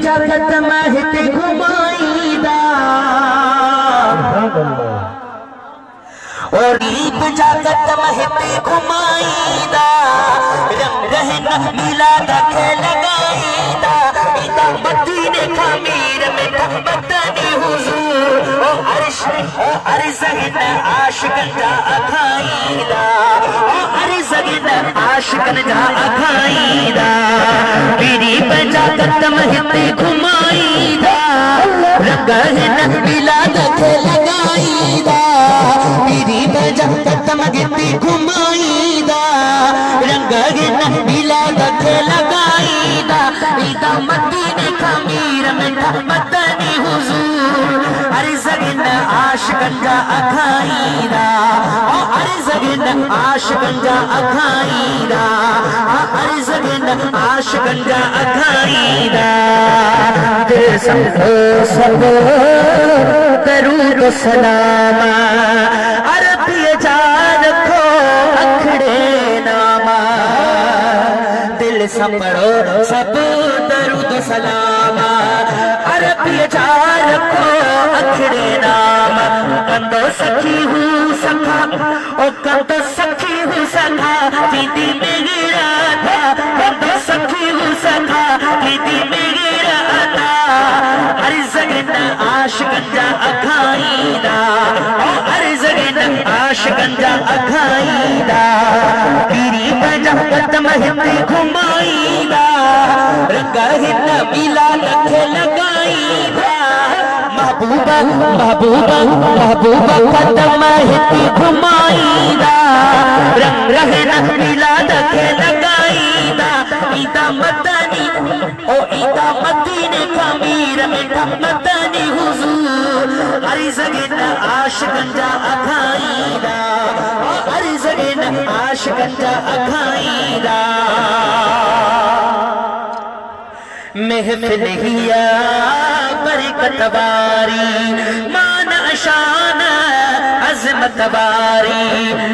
जगत महत घुमाईदा और रीप जगत महत घुमाईदा रंग रहना मिला दखे लगाईदा इदा मदीने का मीर में बतनी हुजूर ओ अर्श न आशिकन जा अखाईदा ओ अर्श न आशिकन जा अखाईदा पीरी बजा कदम हिते घुमाईदा रंग न मिला दखे लगाईदा पीरी बजा कदम हिते घुमाईदा रंग न मिला दखे लगाईदा इदा मदीने का मीर में बतनी हुजूर अर्ज़ आशिकन जा अखाईदा ओ अर्ज़ आशिकन जा अखाईदा अर्ज़ आशिकन जा अखाईदा दिल समझो सब दरूद सलाम अरबी जा रखो अखड़े नामा दिल संभरो सब दरूद सलाम अरबी जा रखो अखड़े नाम कंदो सखी हूँ सखा ओ कंदो सखी हूँ सखा दीदी मेरी राधा कंदो सखी हूँ सखा दीदी मेरी राधा अर्ज़ आशिकन जा अखाईदा ओ अर्ज़ आशिकन जा अखाईदा पीरी बजा कदम हिते घुमाईदा रंग हिन मिला लखे लगाईदा महबूबा महबूबा महबूबा कदम हिते घुमाईदा रंग रहना मिला लखे लगाईदा इदा मदनी ओ इदा मदीने का मीर में मदनी हुजूर अर्ज़ आशिकन जा अखाईदा ओ अर्ज़ आशिकन जा अखाईदा महफिल हिया बरकत वारी मान शान अज़मत वारी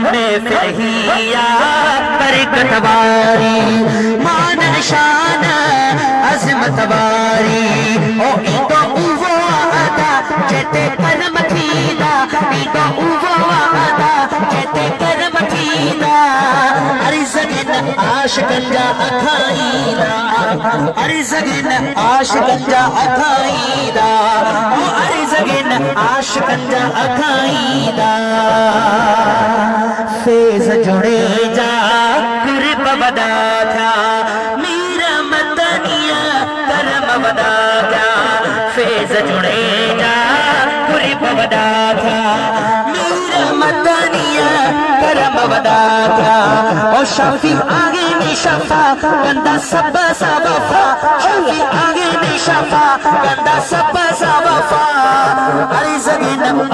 महफिल हिया बरकत वारी मान शान अज़मत वारी ओ इतो उवो आदा जेते कर्म थीदा इतो उवो आदा जेते कर्म थीदा अर्ज़ आशिकन जा अखाईदा अर्ज़ आशिकन जा अखाईदा ओ अर्ज़ आशिकन जा अखाईदा फेज़ जुड़े जा कुर्ब वदा था मीरा मदनिया करम वदा था फेज़ जुड़े जा कुर्ब वदा था मीरा मदनिया करम वदा था ओ शफी आगे में शफा गंदा सब वफा शफी आगे में शफा गंदा सब वफा अर्ज़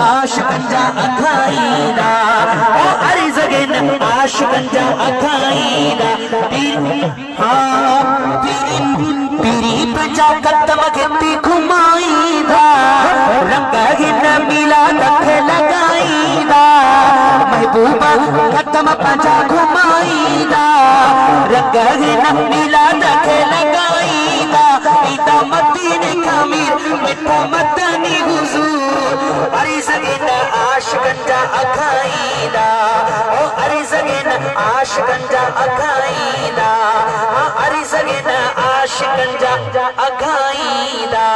आशिकन जा अखाईदा ओ अर्ज़ आशिकन जा अखाईदा पीरी बजा कदम हिते घुमाईदा रंग हिन मिला दखे लगाईदा महबूबा कदम पंजा घुमाईदा रंग हिन मिला दखे लगाईदा इदा मदीने का मीर मिठा मदनी हुजूर अर्ज़ आशिकन जा अखाईदा ओ अर्ज़ आशिकन जा अखाईदा अर्ज़ आशिकन जा अखाईदा।